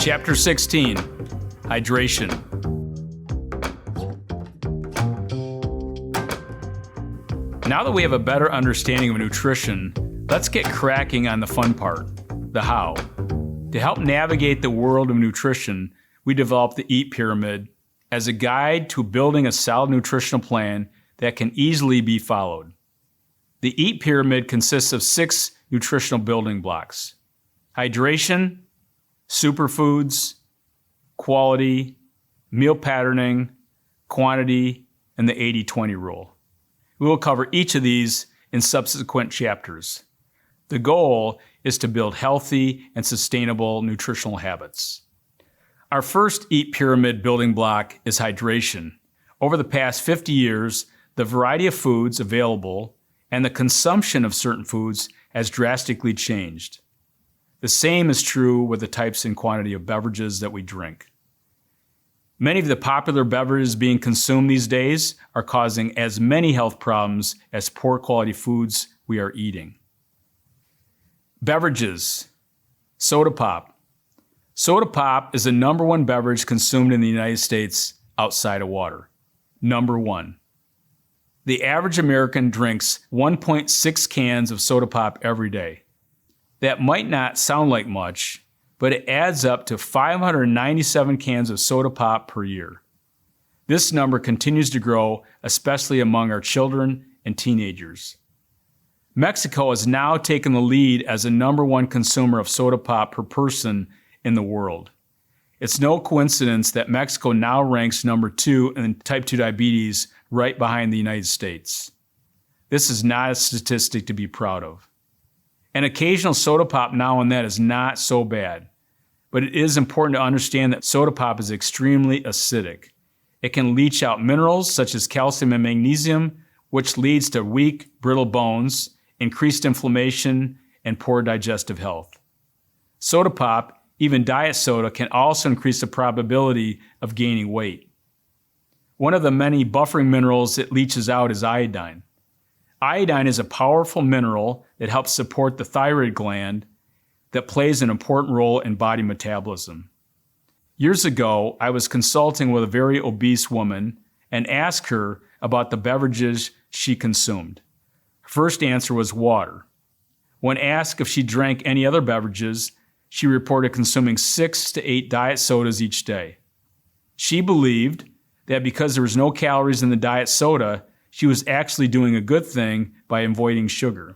Chapter 16, Hydration. Now that we have a better understanding of nutrition, let's get cracking on the fun part, the how. To help navigate the world of nutrition, we developed the EAT Pyramid as a guide to building a solid nutritional plan that can easily be followed. The EAT Pyramid consists of 6 nutritional building blocks: hydration, superfoods, quality, meal patterning, quantity, and the 80-20 rule. We will cover each of these in subsequent chapters. The goal is to build healthy and sustainable nutritional habits. Our first EAT Pyramid building block is hydration. Over the past 50 years, the variety of foods available and the consumption of certain foods has drastically changed. The same is true with the types and quantity of beverages that we drink. Many of the popular beverages being consumed these days are causing as many health problems as poor quality foods we are eating. Beverages. Soda pop. Soda pop is the number one beverage consumed in the United States outside of water. Number one. The average American drinks 1.6 cans of soda pop every day. That might not sound like much, but it adds up to 597 cans of soda pop per year. This number continues to grow, especially among our children and teenagers. Mexico has now taken the lead as the number one consumer of soda pop per person in the world. It's no coincidence that Mexico now ranks number 2 in type 2 diabetes, right behind the United States. This is not a statistic to be proud of. An occasional soda pop now and then is not so bad, but it is important to understand that soda pop is extremely acidic. It can leach out minerals such as calcium and magnesium, which leads to weak, brittle bones, increased inflammation, and poor digestive health. Soda pop, even diet soda, can also increase the probability of gaining weight. One of the many buffering minerals it leaches out is iodine. Iodine is a powerful mineral that helps support the thyroid gland that plays an important role in body metabolism. Years ago, I was consulting with a very obese woman and asked her about the beverages she consumed. Her first answer was water. When asked if she drank any other beverages, she reported consuming 6 to 8 diet sodas each day. She believed that because there was no calories in the diet soda, she was actually doing a good thing by avoiding sugar.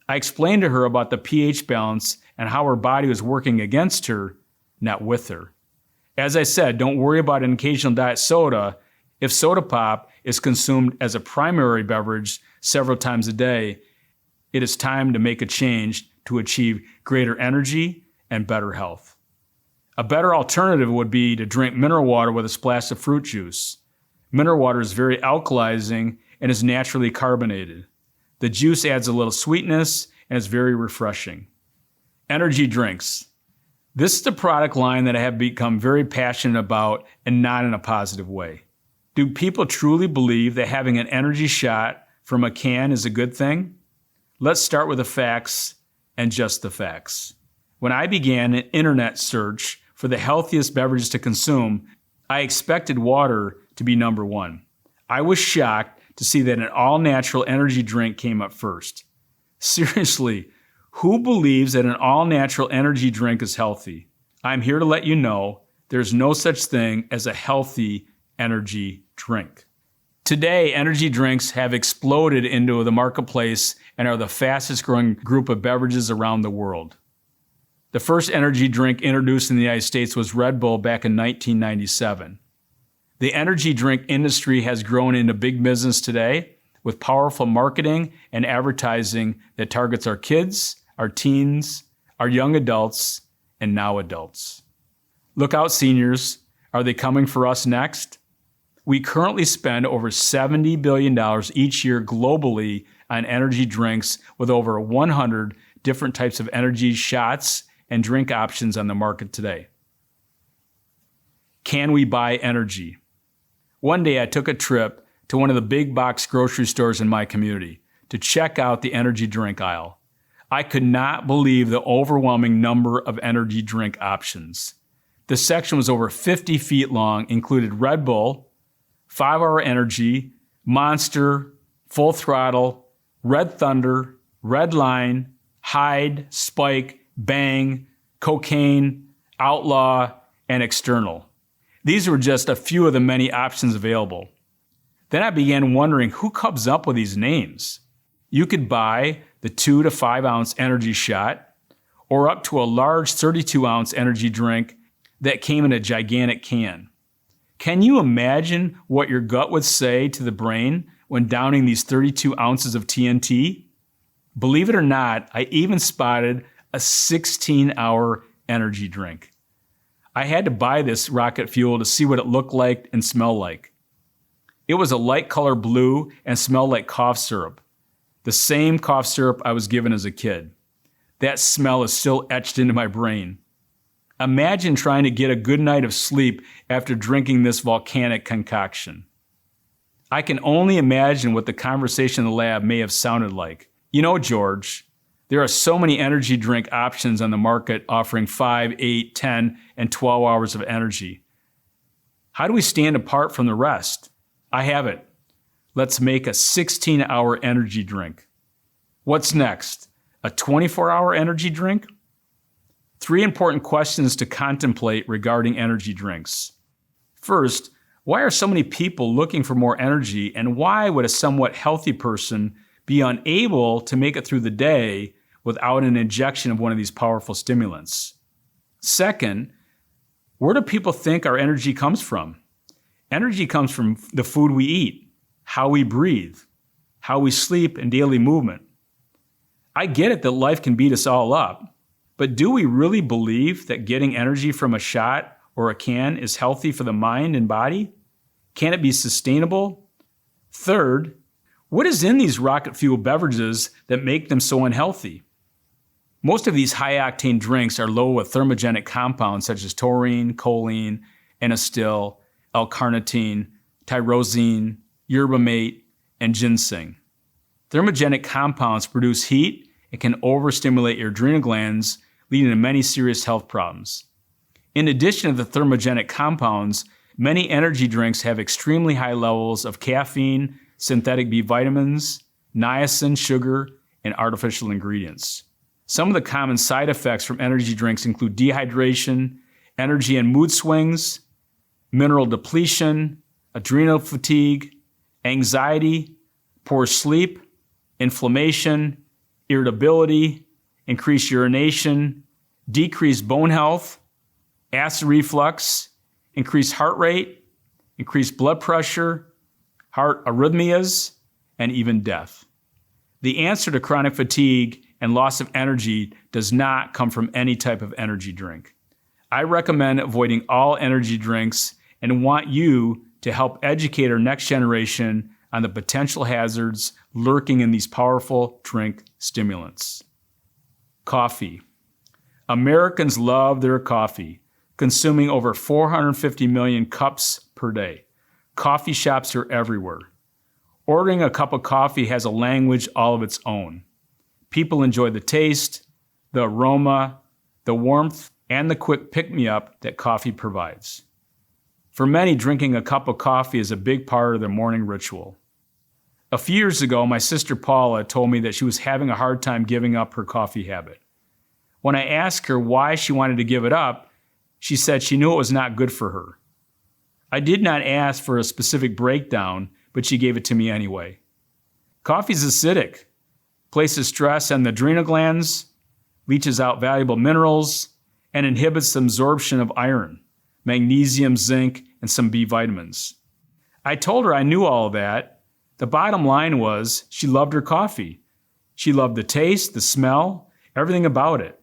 I explained to her about the pH balance and how her body was working against her, not with her. As I said, don't worry about an occasional diet soda. If soda pop is consumed as a primary beverage several times a day, it is time to make a change to achieve greater energy and better health. A better alternative would be to drink mineral water with a splash of fruit juice. Mineral water is very alkalizing and is naturally carbonated. The juice adds a little sweetness and is very refreshing. Energy drinks. This is the product line that I have become very passionate about, and not in a positive way. Do people truly believe that having an energy shot from a can is a good thing? Let's start with the facts and just the facts. When I began an internet search for the healthiest beverages to consume, I expected water to be number one. I was shocked to see that an all-natural energy drink came up first. Seriously, who believes that an all-natural energy drink is healthy? I'm here to let you know there's no such thing as a healthy energy drink. Today, energy drinks have exploded into the marketplace and are the fastest growing group of beverages around the world. The first energy drink introduced in the United States was Red Bull back in 1997. The energy drink industry has grown into big business today with powerful marketing and advertising that targets our kids, our teens, our young adults, and now adults. Look out, seniors. Are they coming for us next? We currently spend over $70 billion each year globally on energy drinks, with over 100 different types of energy shots and drink options on the market today. Can we buy energy? One day I took a trip to one of the big box grocery stores in my community to check out the energy drink aisle. I could not believe the overwhelming number of energy drink options. The section was over 50 feet long, included Red Bull, 5 Hour Energy, Monster, Full Throttle, Red Thunder, Red Line, Hyde, Spike, Bang, Cocaine, Outlaw, and External. These were just a few of the many options available. Then I began wondering who comes up with these names. You could buy the 2 to 5 ounce energy shot, or up to a large 32 ounce energy drink that came in a gigantic can. Can you imagine what your gut would say to the brain when downing these 32 ounces of TNT? Believe it or not, I even spotted a 16-hour energy drink. I had to buy this rocket fuel to see what it looked like and smelled like. It was a light color blue and smelled like cough syrup. The same cough syrup I was given as a kid. That smell is still etched into my brain. Imagine trying to get a good night of sleep after drinking this volcanic concoction. I can only imagine what the conversation in the lab may have sounded like. You know, George, there are so many energy drink options on the market offering 5, 8, 10, and 12 hours of energy. How do we stand apart from the rest? I have it. Let's make a 16-hour energy drink. What's next? A 24-hour energy drink? 3 important questions to contemplate regarding energy drinks. First, why are so many people looking for more energy, and why would a somewhat healthy person be unable to make it through the day without an injection of one of these powerful stimulants? Second, where do people think our energy comes from? Energy comes from the food we eat, how we breathe, how we sleep, and daily movement. I get it that life can beat us all up, but do we really believe that getting energy from a shot or a can is healthy for the mind and body? Can it be sustainable? Third, what is in these rocket fuel beverages that make them so unhealthy? Most of these high-octane drinks are low with thermogenic compounds such as taurine, choline, N-acetyl, L-carnitine, tyrosine, yerba mate, and ginseng. Thermogenic compounds produce heat and can overstimulate your adrenal glands, leading to many serious health problems. In addition to the thermogenic compounds, many energy drinks have extremely high levels of caffeine, synthetic B vitamins, niacin, sugar, and artificial ingredients. Some of the common side effects from energy drinks include dehydration, energy and mood swings, mineral depletion, adrenal fatigue, anxiety, poor sleep, inflammation, irritability, increased urination, decreased bone health, acid reflux, increased heart rate, increased blood pressure, heart arrhythmias, and even death. The answer to chronic fatigue and loss of energy does not come from any type of energy drink. I recommend avoiding all energy drinks and want you to help educate our next generation on the potential hazards lurking in these powerful drink stimulants. Coffee. Americans love their coffee, consuming over 450 million cups per day. Coffee shops are everywhere. Ordering a cup of coffee has a language all of its own. People enjoy the taste, the aroma, the warmth, and the quick pick-me-up that coffee provides. For many, drinking a cup of coffee is a big part of their morning ritual. A few years ago, my sister Paula told me that she was having a hard time giving up her coffee habit. When I asked her why she wanted to give it up, she said she knew it was not good for her. I did not ask for a specific breakdown, but she gave it to me anyway. Coffee is acidic, places stress on the adrenal glands, leaches out valuable minerals, and inhibits the absorption of iron, magnesium, zinc, and some B vitamins. I told her I knew all of that. The bottom line was she loved her coffee. She loved the taste, the smell, everything about it.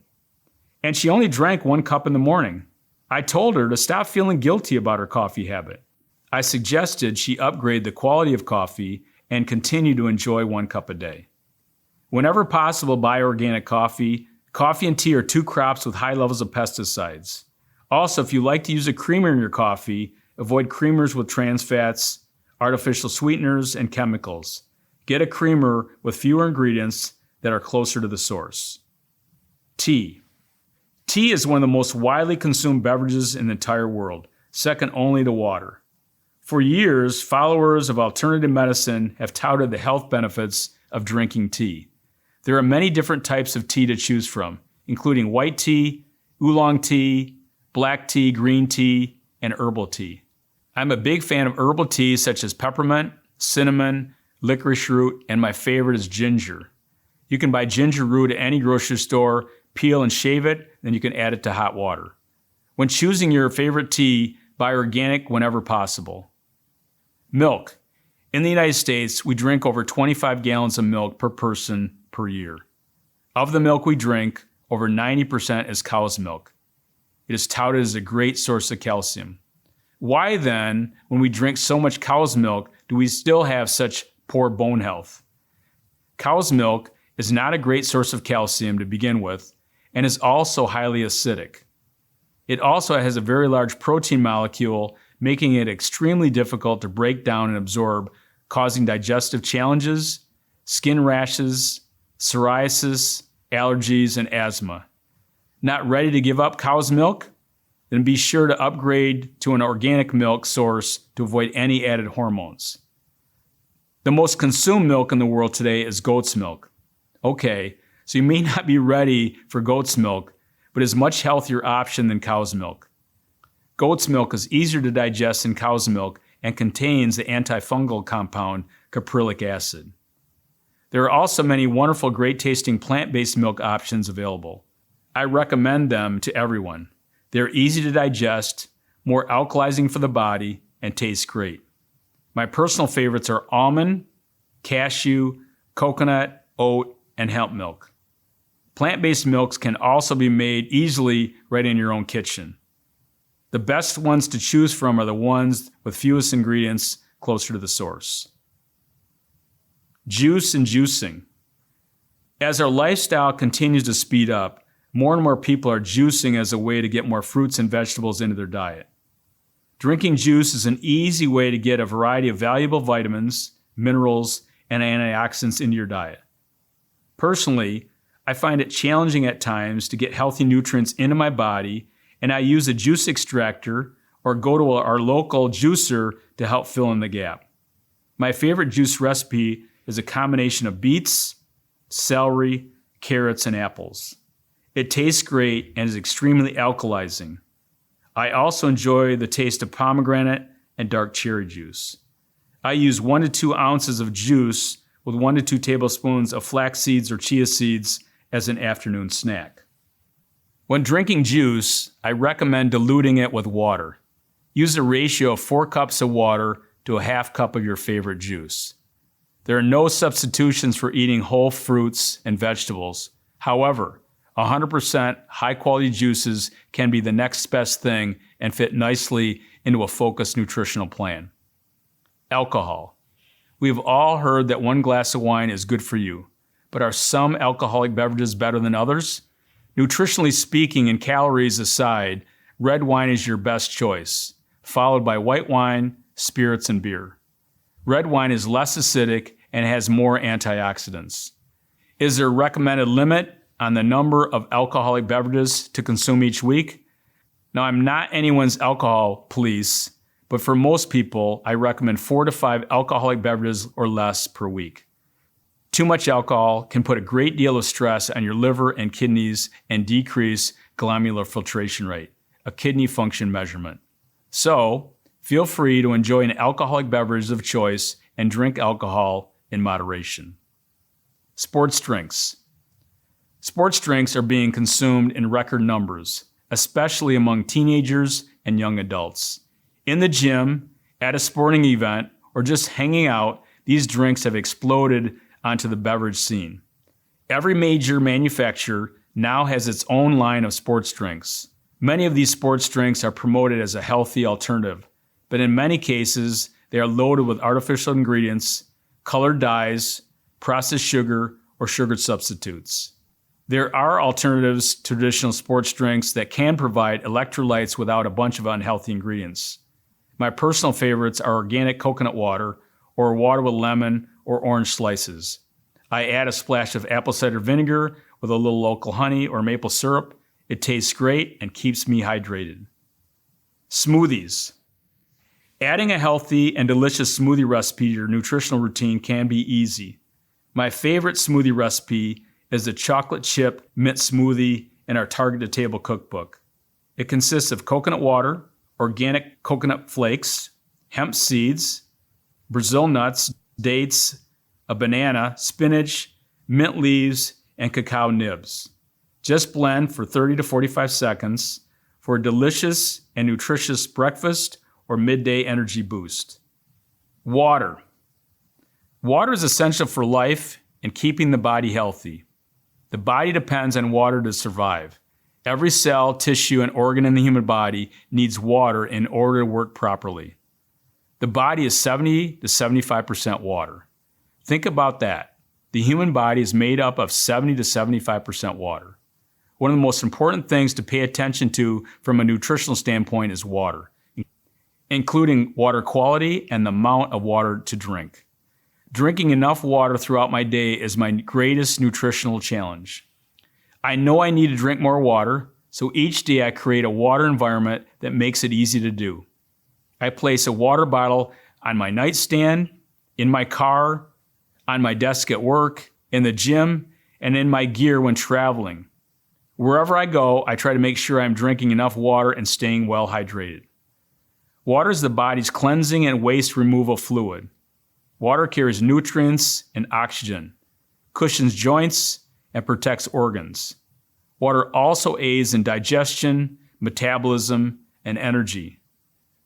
And she only drank 1 cup in the morning. I told her to stop feeling guilty about her coffee habit. I suggested she upgrade the quality of coffee and continue to enjoy 1 cup a day. Whenever possible, buy organic coffee. Coffee and tea are 2 crops with high levels of pesticides. Also, if you like to use a creamer in your coffee, avoid creamers with trans fats, artificial sweeteners, and chemicals. Get a creamer with fewer ingredients that are closer to the source. Tea. Tea is one of the most widely consumed beverages in the entire world, second only to water. For years, followers of alternative medicine have touted the health benefits of drinking tea. There are many different types of tea to choose from, including white tea, oolong tea, black tea, green tea, and herbal tea. I'm a big fan of herbal teas such as peppermint, cinnamon, licorice root, and my favorite is ginger. You can buy ginger root at any grocery store, peel and shave it, then you can add it to hot water. When choosing your favorite tea, buy organic whenever possible. Milk. In the United States, we drink over 25 gallons of milk per person per year. Of the milk we drink, over 90% is cow's milk. It is touted as a great source of calcium. Why then, when we drink so much cow's milk, do we still have such poor bone health? Cow's milk is not a great source of calcium to begin with, and is also highly acidic. It also has a very large protein molecule, making it extremely difficult to break down and absorb, causing digestive challenges, skin rashes, psoriasis, allergies, and asthma. Not ready to give up cow's milk? Then be sure to upgrade to an organic milk source to avoid any added hormones. The most consumed milk in the world today is goat's milk. Okay, so you may not be ready for goat's milk, but is a much healthier option than cow's milk. Goat's milk is easier to digest than cow's milk and contains the antifungal compound caprylic acid. There are also many wonderful, great-tasting plant-based milk options available. I recommend them to everyone. They're easy to digest, more alkalizing for the body, and taste great. My personal favorites are almond, cashew, coconut, oat, and hemp milk. Plant-based milks can also be made easily right in your own kitchen. The best ones to choose from are the ones with fewest ingredients closer to the source. Juice and juicing. As our lifestyle continues to speed up, more and more people are juicing as a way to get more fruits and vegetables into their diet. Drinking juice is an easy way to get a variety of valuable vitamins, minerals, and antioxidants into your diet. Personally, I find it challenging at times to get healthy nutrients into my body, and I use a juice extractor or go to our local juicer to help fill in the gap. My favorite juice recipe is a combination of beets, celery, carrots, and apples. It tastes great and is extremely alkalizing. I also enjoy the taste of pomegranate and dark cherry juice. I use 1 to 2 ounces of juice with 1 to 2 tablespoons of flax seeds or chia seeds as an afternoon snack. When drinking juice, I recommend diluting it with water. Use a ratio of 4 cups of water to a half cup of your favorite juice. There are no substitutions for eating whole fruits and vegetables. However, 100% high-quality juices can be the next best thing and fit nicely into a focused nutritional plan. Alcohol. We've all heard that 1 glass of wine is good for you, but are some alcoholic beverages better than others? Nutritionally speaking and calories aside, red wine is your best choice, followed by white wine, spirits, and beer. Red wine is less acidic and has more antioxidants. Is there a recommended limit on the number of alcoholic beverages to consume each week? Now, I'm not anyone's alcohol police, but for most people, I recommend 4 to 5 alcoholic beverages or less per week. Too much alcohol can put a great deal of stress on your liver and kidneys and decrease glomerular filtration rate, a kidney function measurement. So, feel free to enjoy an alcoholic beverage of choice and drink alcohol in moderation. Sports drinks. Sports drinks are being consumed in record numbers, especially among teenagers and young adults. In the gym, at a sporting event, or just hanging out, these drinks have exploded onto the beverage scene. Every major manufacturer now has its own line of sports drinks. Many of these sports drinks are promoted as a healthy alternative, but in many cases, they are loaded with artificial ingredients, colored dyes, processed sugar, or sugar substitutes. There are alternatives to traditional sports drinks that can provide electrolytes without a bunch of unhealthy ingredients. My personal favorites are organic coconut water or water with lemon or orange slices. I add a splash of apple cider vinegar with a little local honey or maple syrup, It tastes great and keeps me hydrated. Smoothies. Adding a healthy and delicious smoothie recipe to your nutritional routine can be easy. My favorite smoothie recipe is the chocolate chip mint smoothie in our Target to Table cookbook. It consists of coconut water, organic coconut flakes, hemp seeds, Brazil nuts, dates, a banana, spinach, mint leaves, and cacao nibs. Just blend for 30 to 45 seconds for a delicious and nutritious breakfast or midday energy boost. Water. Water is essential for life and keeping the body healthy. The body depends on water to survive. Every cell, tissue, and organ in the human body needs water in order to work properly. The body is 70 to 75% water. Think about that. The human body is made up of 70 to 75% water. One of the most important things to pay attention to from a nutritional standpoint is water, including water quality and the amount of water to drink. Drinking enough water throughout my day is my greatest nutritional challenge. I know I need to drink more water, so each day I create a water environment that makes it easy to do. I place a water bottle on my nightstand, in my car, on my desk at work, in the gym, and in my gear when traveling. Wherever I go, I try to make sure I'm drinking enough water and staying well hydrated. Water is the body's cleansing and waste removal fluid. Water carries nutrients and oxygen, cushions joints, and protects organs. Water also aids in digestion, metabolism, and energy.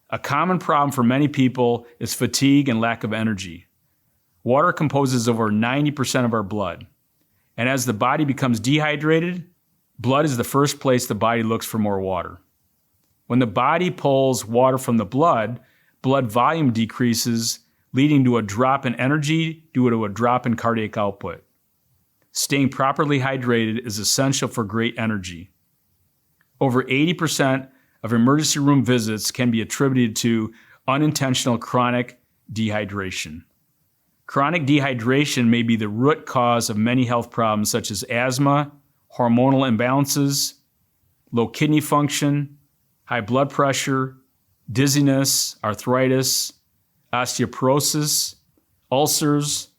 A common problem for many people is fatigue and lack of energy. Water composes over 90% of our blood. And as the body becomes dehydrated, blood is the first place the body looks for more water. When the body pulls water from the blood volume decreases, leading to a drop in energy due to a drop in cardiac output. Staying properly hydrated is essential for great energy. Over 80% of emergency room visits can be attributed to unintentional chronic dehydration. Chronic dehydration may be the root cause of many health problems such as asthma, hormonal imbalances, low kidney function, high blood pressure, dizziness, arthritis, osteoporosis, ulcers,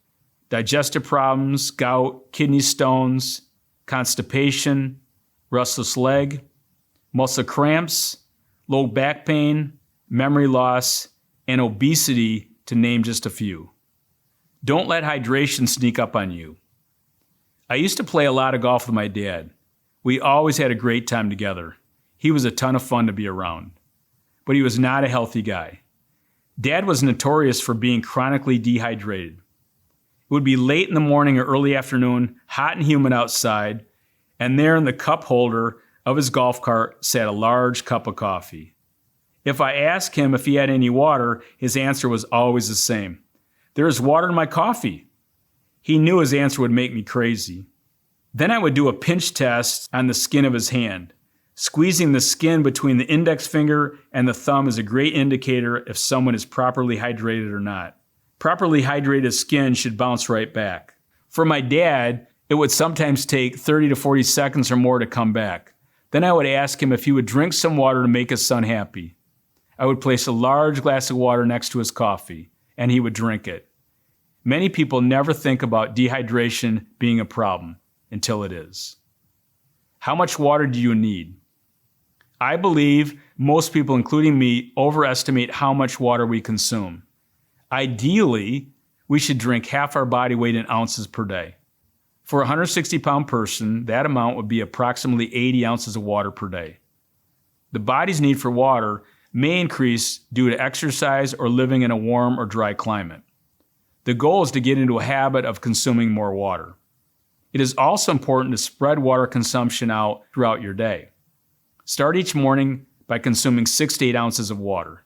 digestive problems, gout, kidney stones, constipation, restless leg, muscle cramps, low back pain, memory loss, and obesity, to name just a few. Don't let hydration sneak up on you. I used to play a lot of golf with my dad. We always had a great time together. He was a ton of fun to be around. But he was not a healthy guy. Dad was notorious for being chronically dehydrated. It would be late in the morning or early afternoon, hot and humid outside, and there in the cup holder of his golf cart sat a large cup of coffee. If I asked him if he had any water, his answer was always the same. "There is water in my coffee." He knew his answer would make me crazy. Then I would do a pinch test on the skin of his hand. Squeezing the skin between the index finger and the thumb is a great indicator if someone is properly hydrated or not. Properly hydrated skin should bounce right back. For my dad, it would sometimes take 30 to 40 seconds or more to come back. Then I would ask him if he would drink some water to make his son happy. I would place a large glass of water next to his coffee, and he would drink it. Many people never think about dehydration being a problem until it is. How much water do you need? I believe most people, including me, overestimate how much water we consume. Ideally, we should drink half our body weight in ounces per day. For a 160-pound person, that amount would be approximately 80 ounces of water per day. The body's need for water may increase due to exercise or living in a warm or dry climate. The goal is to get into a habit of consuming more water. It is also important to spread water consumption out throughout your day. Start each morning by consuming 6 to 8 ounces of water.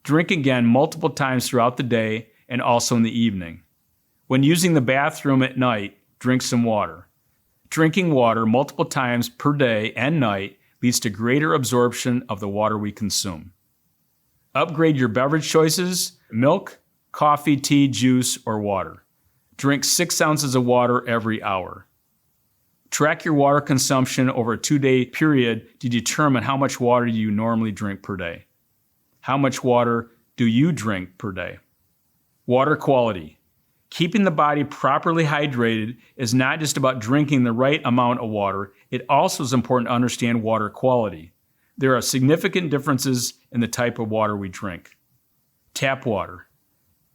Drink again multiple times throughout the day and also in the evening. When using the bathroom at night, drink some water. Drinking water multiple times per day and night leads to greater absorption of the water we consume. Upgrade your beverage choices: milk, coffee, tea, juice, or water. Drink 6 ounces of water every hour. Track your water consumption over a 2-day period to determine how much water you normally drink per day. How much water do you drink per day? Water quality. Keeping the body properly hydrated is not just about drinking the right amount of water, it also is important to understand water quality. There are significant differences in the type of water we drink. Tap water.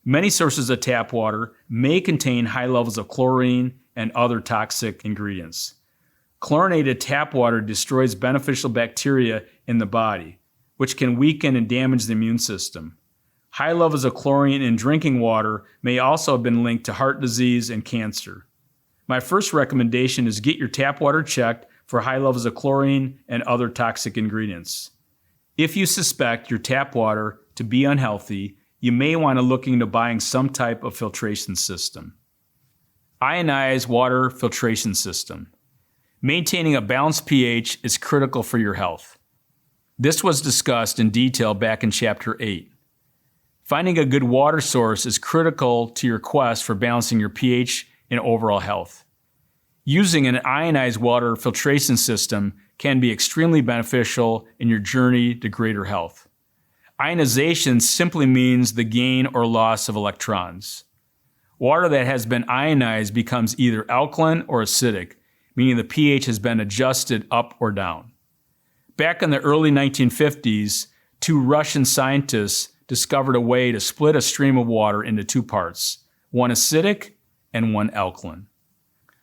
Many sources of tap water may contain high levels of chlorine and other toxic ingredients. Chlorinated tap water destroys beneficial bacteria in the body, which can weaken and damage the immune system. High levels of chlorine in drinking water may also have been linked to heart disease and cancer. My first recommendation is get your tap water checked for high levels of chlorine and other toxic ingredients. If you suspect your tap water to be unhealthy, you may want to look into buying some type of filtration system. Ionized water filtration system. Maintaining a balanced pH is critical for your health. This was discussed in detail back in Chapter 8. Finding a good water source is critical to your quest for balancing your pH and overall health. Using an ionized water filtration system can be extremely beneficial in your journey to greater health. Ionization simply means the gain or loss of electrons. Water that has been ionized becomes either alkaline or acidic, meaning the pH has been adjusted up or down. Back in the early 1950s, 2 Russian scientists discovered a way to split a stream of water into 2 parts, one acidic and one alkaline.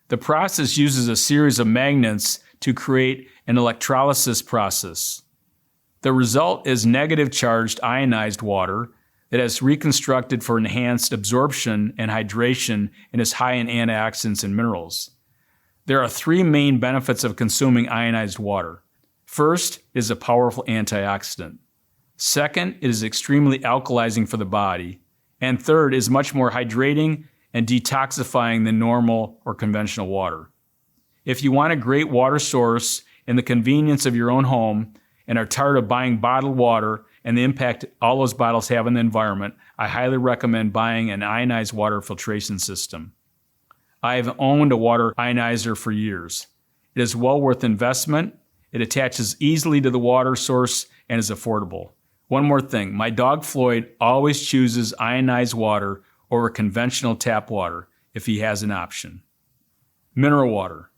The process uses a series of magnets to create an electrolysis process. The result is negative charged ionized water that is reconstructed for enhanced absorption and hydration and is high in antioxidants and minerals. There are 3 main benefits of consuming ionized water. First is a powerful antioxidant. Second, it is extremely alkalizing for the body. And third is much more hydrating and detoxifying than normal or conventional water. If you want a great water source in the convenience of your own home and are tired of buying bottled water and the impact all those bottles have on the environment, I highly recommend buying an ionized water filtration system. I have owned a water ionizer for years. It is well worth investment. It attaches easily to the water source and is affordable. One more thing, my dog Floyd always chooses ionized water over conventional tap water if he has an option. Mineral water.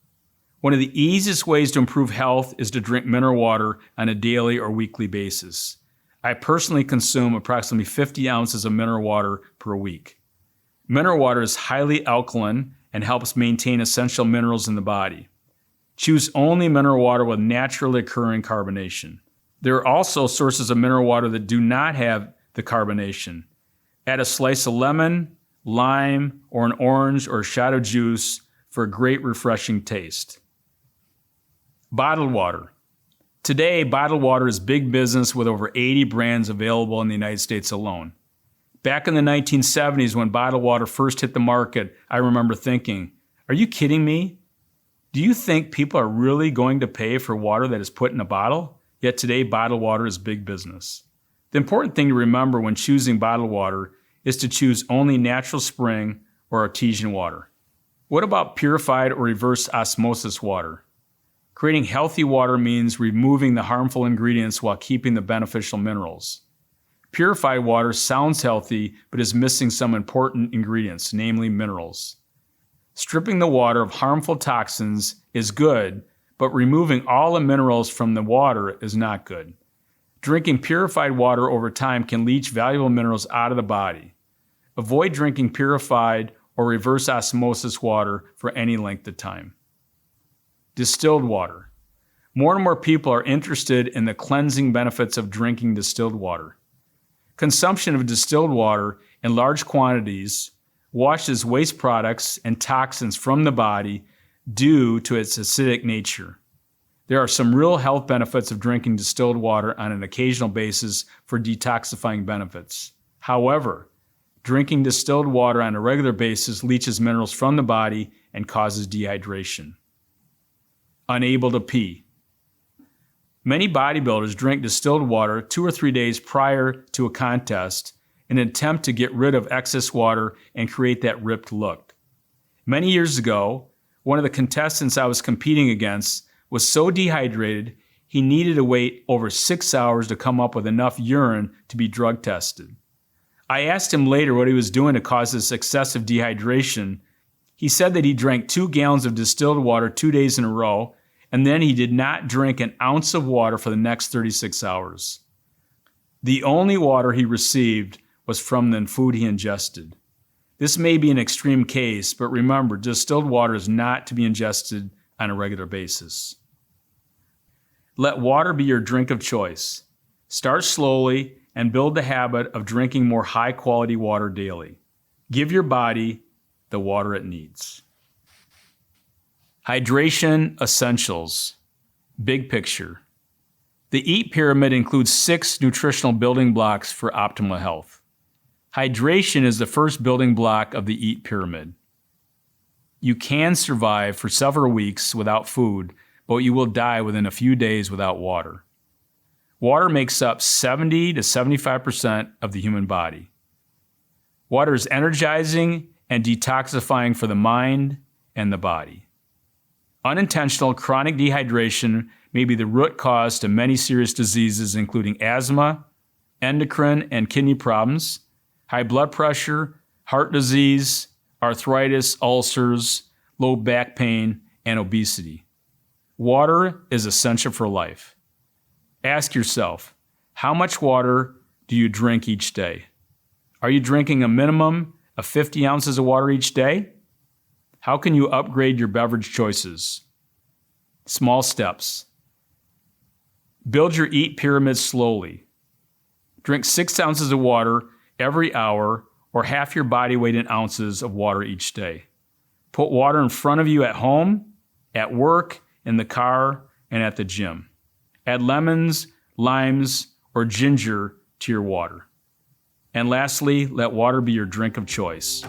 One of the easiest ways to improve health is to drink mineral water on a daily or weekly basis. I personally consume approximately 50 ounces of mineral water per week. Mineral water is highly alkaline and helps maintain essential minerals in the body. Choose only mineral water with naturally occurring carbonation. There are also sources of mineral water that do not have the carbonation. Add a slice of lemon, lime, or an orange or a shot of juice for a great refreshing taste. Bottled water. Today, bottled water is big business with over 80 brands available in the United States alone. Back in the 1970s when bottled water first hit the market, I remember thinking, are you kidding me? Do you think people are really going to pay for water that is put in a bottle? Yet today, bottled water is big business. The important thing to remember when choosing bottled water is to choose only natural spring or artesian water. What about purified or reverse osmosis water? Creating healthy water means removing the harmful ingredients while keeping the beneficial minerals. Purified water sounds healthy, but is missing some important ingredients, namely minerals. Stripping the water of harmful toxins is good, but removing all the minerals from the water is not good. Drinking purified water over time can leach valuable minerals out of the body. Avoid drinking purified or reverse osmosis water for any length of time. Distilled water. More and more people are interested in the cleansing benefits of drinking distilled water. Consumption of distilled water in large quantities washes waste products and toxins from the body due to its acidic nature. There are some real health benefits of drinking distilled water on an occasional basis for detoxifying benefits. However, drinking distilled water on a regular basis leaches minerals from the body and causes dehydration. Unable to pee. Many bodybuilders drink distilled water 2 or 3 days prior to a contest in an attempt to get rid of excess water and create that ripped look. Many years ago, One of the contestants I was competing against was so dehydrated he needed to wait over 6 hours to come up with enough urine to be drug tested. I asked him later what he was doing to cause this excessive dehydration. He said that he drank 2 gallons of distilled water 2 days in a row, and then he did not drink an ounce of water for the next 36 hours. The only water he received was from the food he ingested. This may be an extreme case, but remember, distilled water is not to be ingested on a regular basis. Let water be your drink of choice. Start slowly and build the habit of drinking more high-quality water daily. Give your body the water it needs. Hydration essentials. Big picture. The EAT pyramid includes 6 nutritional building blocks for optimal health. Hydration is the first building block of the EAT pyramid. You can survive for several weeks without food, but you will die within a few days without water. Water makes up 70 to 75% of the human body. Water is energizing and detoxifying for the mind and the body. Unintentional chronic dehydration may be the root cause to many serious diseases, including asthma, endocrine and kidney problems, high blood pressure, heart disease, arthritis, ulcers, low back pain, and obesity. Water is essential for life. Ask yourself, how much water do you drink each day? Are you drinking a minimum of 50 ounces of water each day? How can you upgrade your beverage choices? Small steps. Build your EAT pyramid slowly. Drink 6 ounces of water every hour or half your body weight in ounces of water each day. Put water in front of you at home, at work, in the car, and at the gym. Add lemons, limes, or ginger to your water. And lastly, let water be your drink of choice.